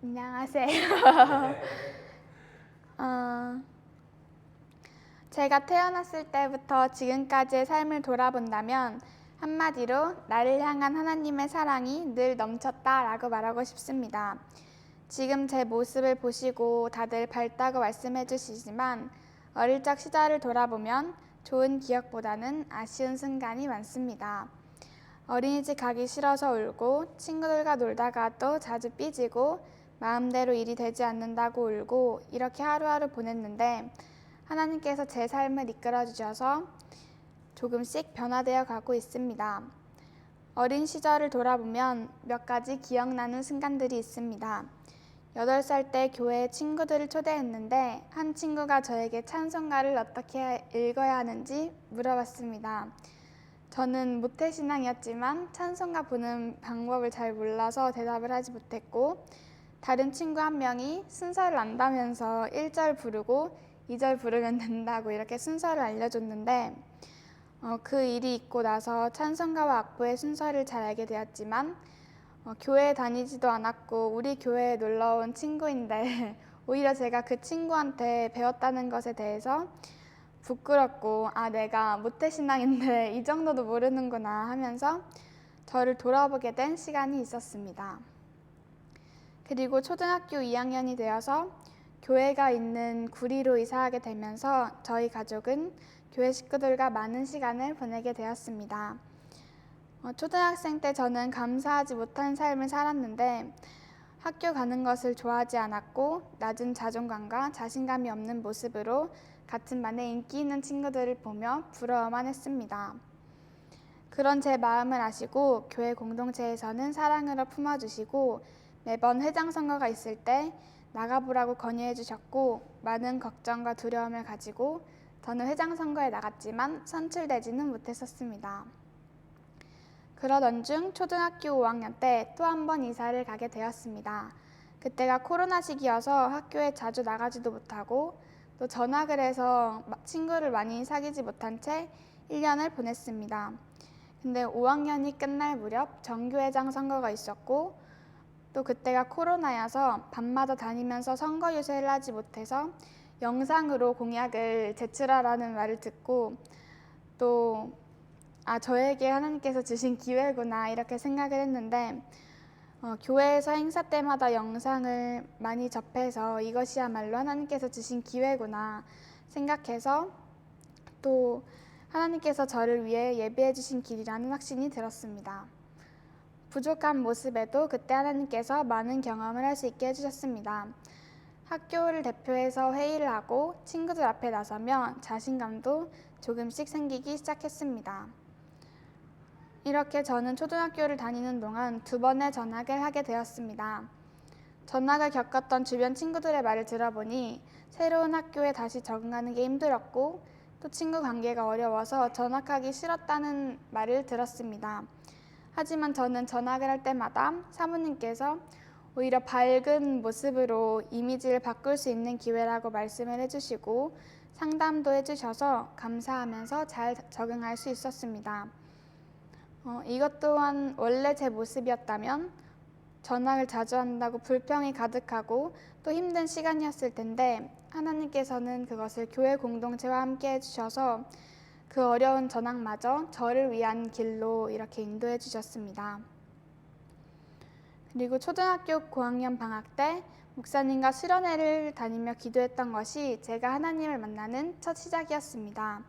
안녕하세요. 어, 제가 태어났을 때부터 지금까지의 삶을 돌아본다면 한마디로 나를 향한 하나님의 사랑이 늘 넘쳤다라고 말하고 싶습니다. 지금 제 모습을 보시고 다들 밝다고 말씀해 주시지만 어릴 적 시절을 돌아보면 좋은 기억보다는 아쉬운 순간이 많습니다. 어린이집 가기 싫어서 울고 친구들과 놀다가 또 자주 삐지고 마음대로 일이 되지 않는다고 울고 이렇게 하루하루 보냈는데 하나님께서 제 삶을 이끌어 주셔서 조금씩 변화되어 가고 있습니다. 어린 시절을 돌아보면 몇 가지 기억나는 순간들이 있습니다. 8살 때 교회에 친구들을 초대했는데 한 친구가 저에게 찬송가를 어떻게 읽어야 하는지 물어봤습니다. 저는 모태신앙이었지만 찬송가 부는 방법을 잘 몰라서 대답을 하지 못했고 다른 친구 한 명이 순서를 안다면서 1절 부르고 2절 부르면 된다고 이렇게 순서를 알려줬는데 그 일이 있고 나서 찬송가와 악보의 순서를 잘 알게 되었지만 교회에 다니지도 않았고 우리 교회에 놀러온 친구인데 오히려 제가 그 친구한테 배웠다는 것에 대해서 부끄럽고 내가 모태신앙인데 이 정도도 모르는구나 하면서 저를 돌아보게 된 시간이 있었습니다. 그리고 초등학교 2학년이 되어서 교회가 있는 구리로 이사하게 되면서 저희 가족은 교회 식구들과 많은 시간을 보내게 되었습니다. 초등학생 때 저는 감사하지 못한 삶을 살았는데 학교 가는 것을 좋아하지 않았고 낮은 자존감과 자신감이 없는 모습으로 같은 반에 인기 있는 친구들을 보며 부러워만 했습니다. 그런 제 마음을 아시고 교회 공동체에서는 사랑으로 품어주시고 매번 회장 선거가 있을 때 나가보라고 권유해 주셨고 많은 걱정과 두려움을 가지고 저는 회장 선거에 나갔지만 선출되지는 못했었습니다. 그러던 중 초등학교 5학년 때 또 한 번 이사를 가게 되었습니다. 그때가 코로나 시기여서 학교에 자주 나가지도 못하고 또 전학을 해서 친구를 많이 사귀지 못한 채 1년을 보냈습니다. 근데 5학년이 끝날 무렵 정교회장 선거가 있었고 또 그때가 코로나여서 밤마다 다니면서 선거 유세를 하지 못해서 영상으로 공약을 제출하라는 말을 듣고 또 저에게 하나님께서 주신 기회구나 이렇게 생각을 했는데 교회에서 행사 때마다 영상을 많이 접해서 이것이야말로 하나님께서 주신 기회구나 생각해서 또 하나님께서 저를 위해 예비해 주신 길이라는 확신이 들었습니다. 부족한 모습에도 그때 하나님께서 많은 경험을 할 수 있게 해주셨습니다. 학교를 대표해서 회의를 하고 친구들 앞에 나서면 자신감도 조금씩 생기기 시작했습니다. 이렇게 저는 초등학교를 다니는 동안 2번의 전학을 하게 되었습니다. 전학을 겪었던 주변 친구들의 말을 들어보니 새로운 학교에 다시 적응하는 게 힘들었고 또 친구 관계가 어려워서 전학하기 싫었다는 말을 들었습니다. 하지만 저는 전학을 할 때마다 사모님께서 오히려 밝은 모습으로 이미지를 바꿀 수 있는 기회라고 말씀을 해주시고 상담도 해주셔서 감사하면서 잘 적응할 수 있었습니다. 이것 또한 원래 제 모습이었다면 전학을 자주 한다고 불평이 가득하고 또 힘든 시간이었을 텐데 하나님께서는 그것을 교회 공동체와 함께 해주셔서 그 어려운 전학마저 저를 위한 길로 이렇게 인도해 주셨습니다. 그리고 초등학교 고학년 방학 때 목사님과 수련회를 다니며 기도했던 것이 제가 하나님을 만나는 첫 시작이었습니다.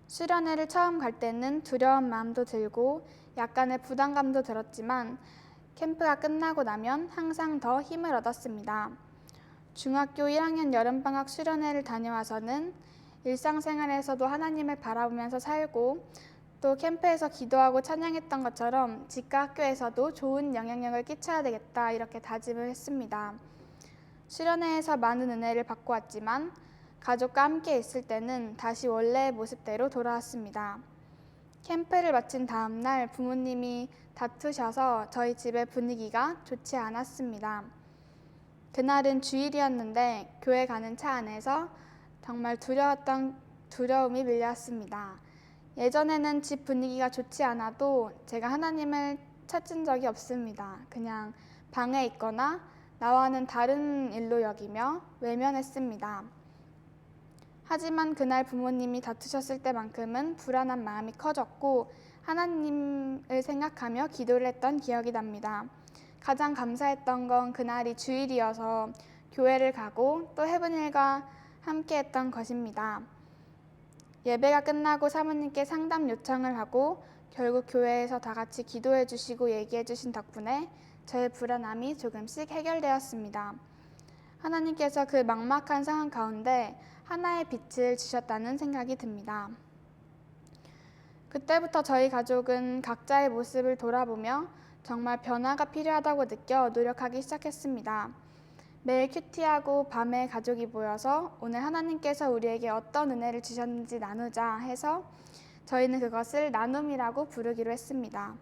수련회를 처음 갈 때는 두려운 마음도 들고 약간의 부담감도 들었지만 캠프가 끝나고 나면 항상 더 힘을 얻었습니다. 중학교 1학년 여름방학 수련회를 다녀와서는 일상생활에서도 하나님을 바라보면서 살고 또 캠프에서 기도하고 찬양했던 것처럼 집과 학교에서도 좋은 영향력을 끼쳐야 되겠다 이렇게 다짐을 했습니다. 수련회에서 많은 은혜를 받고 왔지만 가족과 함께 있을 때는 다시 원래의 모습대로 돌아왔습니다. 캠프를 마친 다음 날 부모님이 다투셔서 저희 집의 분위기가 좋지 않았습니다. 그날은 주일이었는데 교회 가는 차 안에서 정말 두려움이 밀려왔습니다. 예전에는 집 분위기가 좋지 않아도 제가 하나님을 찾은 적이 없습니다. 그냥 방에 있거나 나와는 다른 일로 여기며 외면했습니다. 하지만 그날 부모님이 다투셨을 때만큼은 불안한 마음이 커졌고 하나님을 생각하며 기도를 했던 기억이 납니다. 가장 감사했던 건 그날이 주일이어서 교회를 가고 또 해븐일과 함께 했던 것입니다. 예배가 끝나고 사모님께 상담 요청을 하고 결국 교회에서 다 같이 기도해 주시고 얘기해 주신 덕분에 저의 불안함이 조금씩 해결되었습니다. 하나님께서 그 막막한 상황 가운데 하나의 빛을 주셨다는 생각이 듭니다. 그때부터 저희 가족은 각자의 모습을 돌아보며 정말 변화가 필요하다고 느껴 노력하기 시작했습니다. 매일 큐티하고 밤에 가족이 모여서 오늘 하나님께서 우리에게 어떤 은혜를 주셨는지 나누자 해서 저희는 그것을 나눔이라고 부르기로 했습니다.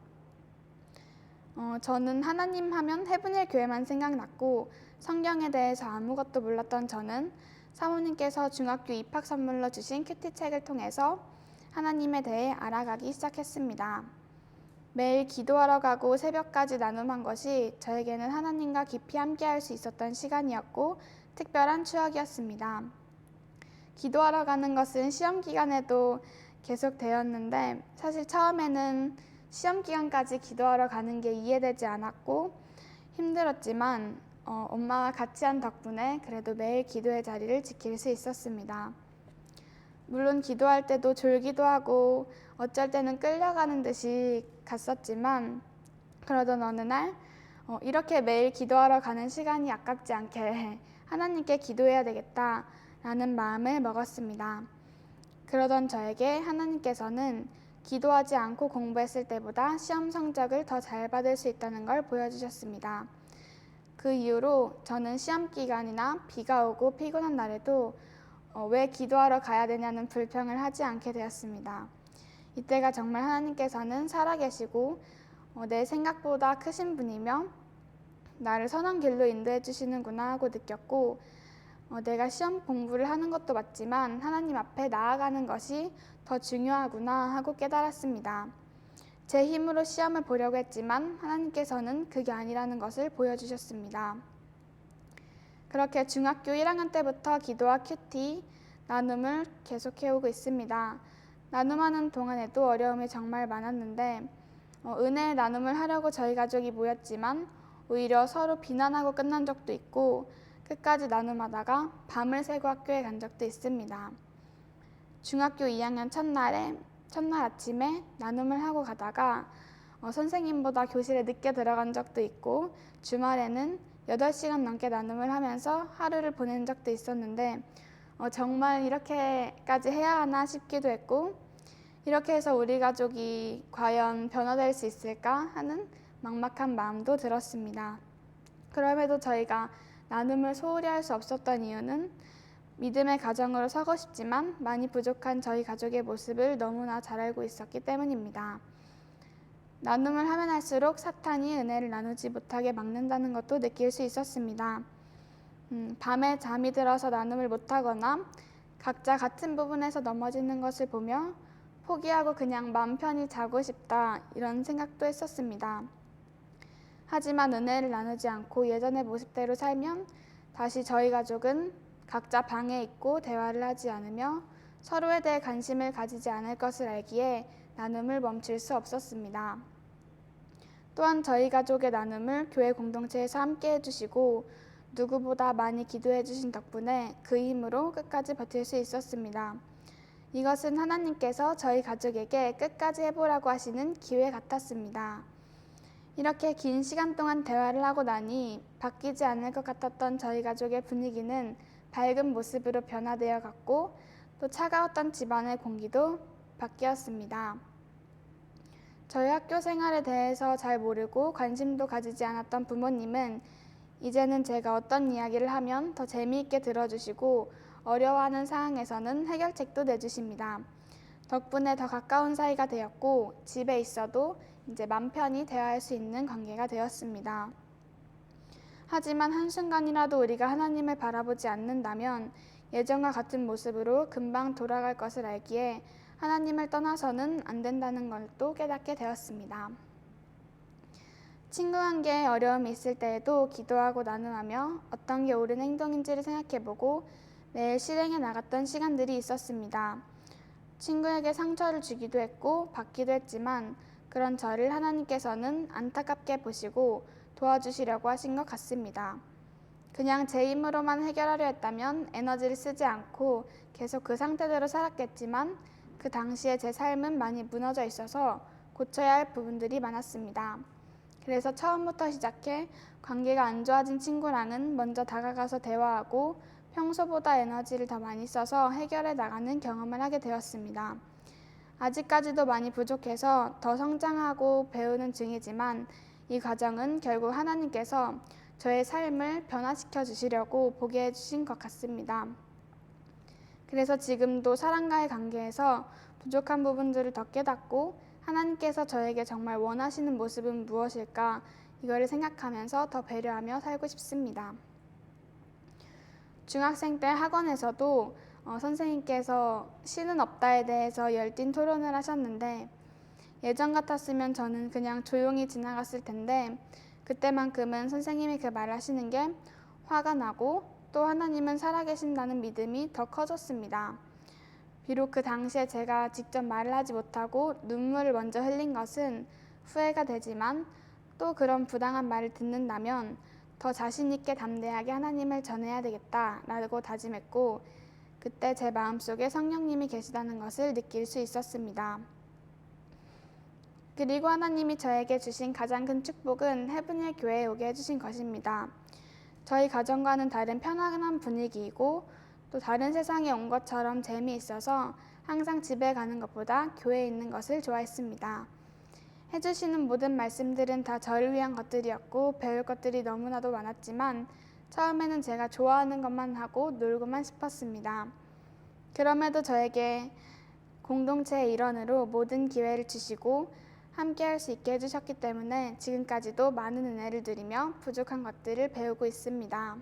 저는 하나님 하면 해븐힐 교회만 생각났고 성경에 대해서 아무것도 몰랐던 저는 사모님께서 중학교 입학 선물로 주신 큐티 책을 통해서 하나님에 대해 알아가기 시작했습니다. 매일 기도하러 가고 새벽까지 나눔한 것이 저에게는 하나님과 깊이 함께할 수 있었던 시간이었고 특별한 추억이었습니다. 기도하러 가는 것은 시험 기간에도 계속 되었는데 사실 처음에는 시험 기간까지 기도하러 가는 게 이해되지 않았고 힘들었지만 엄마와 같이 한 덕분에 그래도 매일 기도의 자리를 지킬 수 있었습니다. 물론 기도할 때도 졸기도 하고 어쩔 때는 끌려가는 듯이 갔었지만 그러던 어느 날 이렇게 매일 기도하러 가는 시간이 아깝지 않게 하나님께 기도해야 되겠다라는 마음을 먹었습니다. 그러던 저에게 하나님께서는 기도하지 않고 공부했을 때보다 시험 성적을 더 잘 받을 수 있다는 걸 보여주셨습니다. 그 이후로 저는 시험 기간이나 비가 오고 피곤한 날에도 왜 기도하러 가야 되냐는 불평을 하지 않게 되었습니다. 이때가 정말 하나님께서는 살아계시고 내 생각보다 크신 분이며 나를 선한 길로 인도해 주시는구나 하고 느꼈고 내가 시험 공부를 하는 것도 맞지만 하나님 앞에 나아가는 것이 더 중요하구나 하고 깨달았습니다. 제 힘으로 시험을 보려고 했지만 하나님께서는 그게 아니라는 것을 보여주셨습니다. 그렇게 중학교 1학년 때부터 기도와 큐티, 나눔을 계속해오고 있습니다. 나눔하는 동안에도 어려움이 정말 많았는데 은혜의 나눔을 하려고 저희 가족이 모였지만 오히려 서로 비난하고 끝난 적도 있고 끝까지 나눔하다가 밤을 새고 학교에 간 적도 있습니다. 중학교 2학년 첫날 아침에 나눔을 하고 가다가 선생님보다 교실에 늦게 들어간 적도 있고 주말에는 8시간 넘게 나눔을 하면서 하루를 보낸 적도 있었는데 정말 이렇게까지 해야 하나 싶기도 했고 이렇게 해서 우리 가족이 과연 변화될 수 있을까 하는 막막한 마음도 들었습니다. 그럼에도 저희가 나눔을 소홀히 할 수 없었던 이유는 믿음의 가정으로 서고 싶지만 많이 부족한 저희 가족의 모습을 너무나 잘 알고 있었기 때문입니다. 나눔을 하면 할수록 사탄이 은혜를 나누지 못하게 막는다는 것도 느낄 수 있었습니다. 밤에 잠이 들어서 나눔을 못하거나 각자 같은 부분에서 넘어지는 것을 보며 포기하고 그냥 마음 편히 자고 싶다 이런 생각도 했었습니다. 하지만 은혜를 나누지 않고 예전의 모습대로 살면 다시 저희 가족은 각자 방에 있고 대화를 하지 않으며 서로에 대해 관심을 가지지 않을 것을 알기에 나눔을 멈출 수 없었습니다. 또한 저희 가족의 나눔을 교회 공동체에서 함께 해주시고 누구보다 많이 기도해 주신 덕분에 그 힘으로 끝까지 버틸 수 있었습니다. 이것은 하나님께서 저희 가족에게 끝까지 해보라고 하시는 기회 같았습니다. 이렇게 긴 시간 동안 대화를 하고 나니 바뀌지 않을 것 같았던 저희 가족의 분위기는 밝은 모습으로 변화되어 갔고 또 차가웠던 집안의 공기도 바뀌었습니다. 저희 학교 생활에 대해서 잘 모르고 관심도 가지지 않았던 부모님은 이제는 제가 어떤 이야기를 하면 더 재미있게 들어주시고 어려워하는 상황에서는 해결책도 내주십니다. 덕분에 더 가까운 사이가 되었고 집에 있어도 이제 맘 편히 대화할 수 있는 관계가 되었습니다. 하지만 한순간이라도 우리가 하나님을 바라보지 않는다면 예전과 같은 모습으로 금방 돌아갈 것을 알기에 하나님을 떠나서는 안 된다는 걸 또 깨닫게 되었습니다. 친구 관계에 어려움이 있을 때에도 기도하고 나눔하며 어떤 게 옳은 행동인지를 생각해보고 매일 실행해 나갔던 시간들이 있었습니다. 친구에게 상처를 주기도 했고 받기도 했지만 그런 저를 하나님께서는 안타깝게 보시고 도와주시려고 하신 것 같습니다. 그냥 제 힘으로만 해결하려 했다면 에너지를 쓰지 않고 계속 그 상태대로 살았겠지만 그 당시에 제 삶은 많이 무너져 있어서 고쳐야 할 부분들이 많았습니다. 그래서 처음부터 시작해 관계가 안 좋아진 친구랑은 먼저 다가가서 대화하고 평소보다 에너지를 더 많이 써서 해결해 나가는 경험을 하게 되었습니다. 아직까지도 많이 부족해서 더 성장하고 배우는 중이지만 이 과정은 결국 하나님께서 저의 삶을 변화시켜 주시려고 보게 해주신 것 같습니다. 그래서 지금도 사람과의 관계에서 부족한 부분들을 더 깨닫고 하나님께서 저에게 정말 원하시는 모습은 무엇일까 이거를 생각하면서 더 배려하며 살고 싶습니다. 중학생 때 학원에서도 선생님께서 신은 없다에 대해서 열띤 토론을 하셨는데 예전 같았으면 저는 그냥 조용히 지나갔을 텐데 그때만큼은 선생님이 그 말을 하시는 게 화가 나고 또 하나님은 살아계신다는 믿음이 더 커졌습니다. 비록 그 당시에 제가 직접 말을 하지 못하고 눈물을 먼저 흘린 것은 후회가 되지만 또 그런 부당한 말을 듣는다면 더 자신 있게 담대하게 하나님을 전해야 되겠다라고 다짐했고 그때 제 마음속에 성령님이 계시다는 것을 느낄 수 있었습니다. 그리고 하나님이 저에게 주신 가장 큰 축복은 해븐힐 교회에 오게 해주신 것입니다. 저희 가정과는 다른 편안한 분위기이고 또 다른 세상에 온 것처럼 재미있어서 항상 집에 가는 것보다 교회에 있는 것을 좋아했습니다. 해주시는 모든 말씀들은 다 저를 위한 것들이었고 배울 것들이 너무나도 많았지만 처음에는 제가 좋아하는 것만 하고 놀고만 싶었습니다. 그럼에도 저에게 공동체의 일원으로 모든 기회를 주시고 함께 할 수 있게 해주셨기 때문에 지금까지도 많은 은혜를 드리며 부족한 것들을 배우고 있습니다.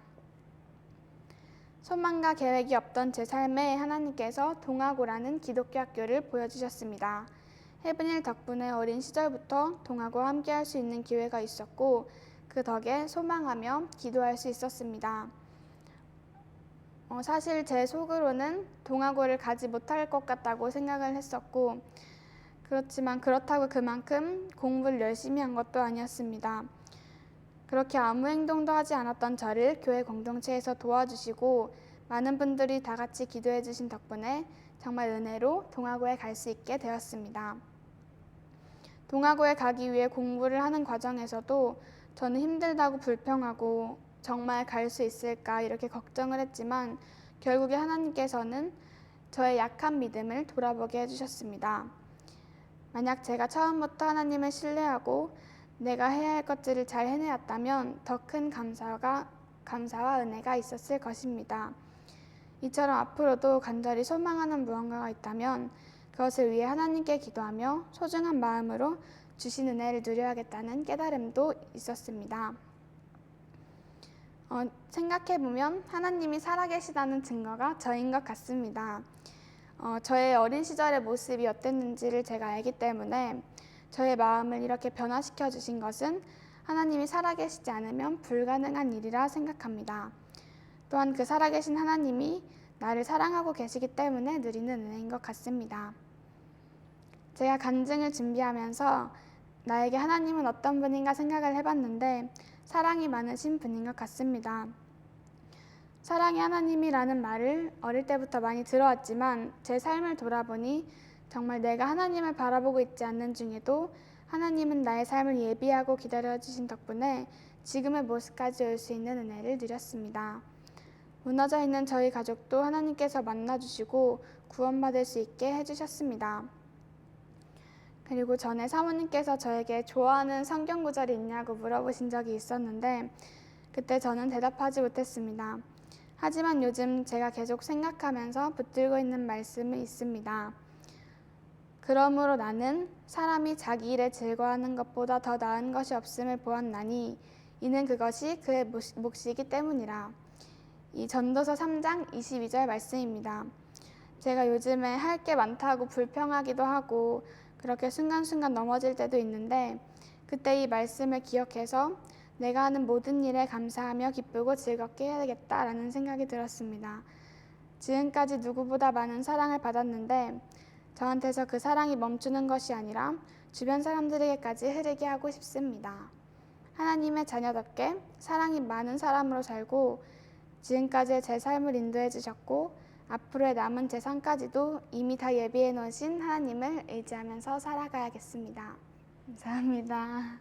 소망과 계획이 없던 제 삶에 하나님께서 동아고라는 기독교 학교를 보여주셨습니다. 해븐힐 덕분에 어린 시절부터 동아고와 함께 할 수 있는 기회가 있었고 그 덕에 소망하며 기도할 수 있었습니다. 사실 제 속으로는 동아고를 가지 못할 것 같다고 생각을 했었고 그렇지만 그렇다고 그만큼 공부를 열심히 한 것도 아니었습니다. 그렇게 아무 행동도 하지 않았던 저를 교회 공동체에서 도와주시고 많은 분들이 다 같이 기도해 주신 덕분에 정말 은혜로 동아고에 갈 수 있게 되었습니다. 동아고에 가기 위해 공부를 하는 과정에서도 저는 힘들다고 불평하고 정말 갈 수 있을까 이렇게 걱정을 했지만 결국에 하나님께서는 저의 약한 믿음을 돌아보게 해주셨습니다. 만약 제가 처음부터 하나님을 신뢰하고 내가 해야 할 것들을 잘 해내었다면 더 큰 감사와 은혜가 있었을 것입니다. 이처럼 앞으로도 간절히 소망하는 무언가가 있다면 그것을 위해 하나님께 기도하며 소중한 마음으로 주신 은혜를 누려야겠다는 깨달음도 있었습니다. 생각해보면 하나님이 살아계시다는 증거가 저인 것 같습니다. 저의 어린 시절의 모습이 어땠는지를 제가 알기 때문에 저의 마음을 이렇게 변화시켜 주신 것은 하나님이 살아계시지 않으면 불가능한 일이라 생각합니다. 또한 그 살아계신 하나님이 나를 사랑하고 계시기 때문에 누리는 은혜인 것 같습니다. 제가 간증을 준비하면서 나에게 하나님은 어떤 분인가 생각을 해봤는데 사랑이 많으신 분인 것 같습니다. 사랑이 하나님이라는 말을 어릴 때부터 많이 들어왔지만 제 삶을 돌아보니 정말 내가 하나님을 바라보고 있지 않는 중에도 하나님은 나의 삶을 예비하고 기다려주신 덕분에 지금의 모습까지 올 수 있는 은혜를 누렸습니다. 무너져 있는 저희 가족도 하나님께서 만나주시고 구원받을 수 있게 해주셨습니다. 그리고 전에 사모님께서 저에게 좋아하는 성경 구절이 있냐고 물어보신 적이 있었는데 그때 저는 대답하지 못했습니다. 하지만 요즘 제가 계속 생각하면서 붙들고 있는 말씀이 있습니다. 그러므로 나는 사람이 자기 일에 즐거워하는 것보다 더 나은 것이 없음을 보았나니 이는 그것이 그의 몫이기 때문이라. 이 전도서 3장 22절 말씀입니다. 제가 요즘에 할 게 많다고 불평하기도 하고 그렇게 순간순간 넘어질 때도 있는데 그때 이 말씀을 기억해서 내가 하는 모든 일에 감사하며 기쁘고 즐겁게 해야겠다라는 생각이 들었습니다. 지금까지 누구보다 많은 사랑을 받았는데 저한테서 그 사랑이 멈추는 것이 아니라 주변 사람들에게까지 흐르게 하고 싶습니다. 하나님의 자녀답게 사랑이 많은 사람으로 살고 지금까지의 제 삶을 인도해 주셨고 앞으로의 남은 제 삶까지도 이미 다 예비해 놓으신 하나님을 의지하면서 살아가야겠습니다. 감사합니다.